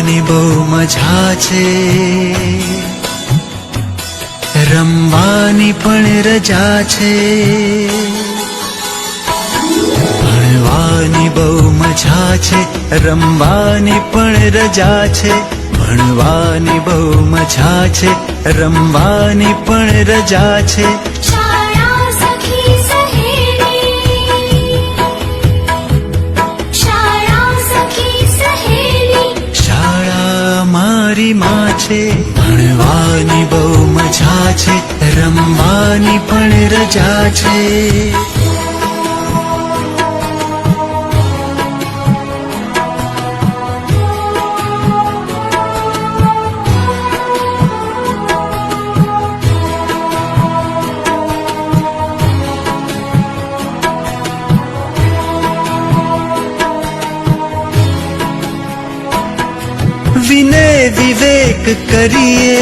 ભણવાની બહુ મજા છે, રમવાની પણ રજા છે. ભણવાની બહુ મજા છે, રમવાની પણ રજા છે. ભણવાની બહુ મજા છે, રમવાની પણ રજા છે. શાળા સખી સહેલી, શાળા સખી સહેલી, શાળા મારી માં છે. ભણવાની બહુ મજા છે, રમવાની પણ રજા છે. વિનય વિવેક કરીએ,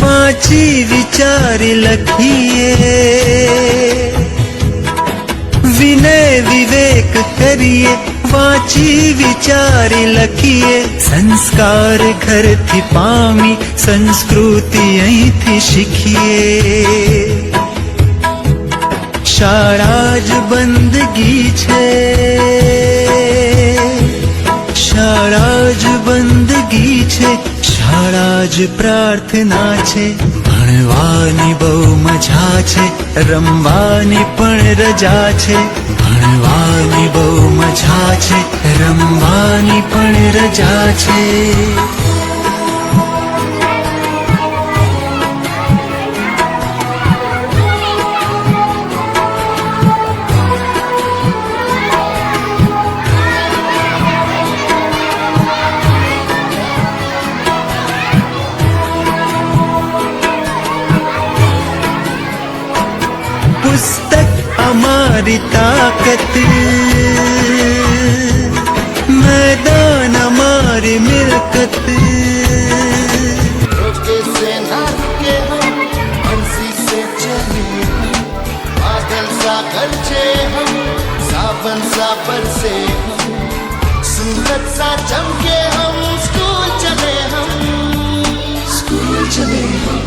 વાંચી વિચારી લખીએ. વિનય વિવેક કરીએ, વાંચી વિચારી લખીએ. સંસ્કાર ઘરથી પામી, સંસ્કૃતિ અહીંથી શીખીએ. શાળા જ બંદગી છે, શાળા જ બંદગી છે, શાળા જ પ્રાર્થના છે. ભણવાની બહુ મજા છે, રમવાની પણ રજા છે. ભણવાની બહુ મજા છે, રમવાની પણ રજા છે. પુસ્તક અમારી તાકત, मैदान हमारी मिलकत. रोके से ना रुके हम, हंसी से चले हम. बादल सा गरजे हम, सावन सा बरसे हम. सूरज सा चमके हम, स्कूल चले हम, स्कूल चले हम.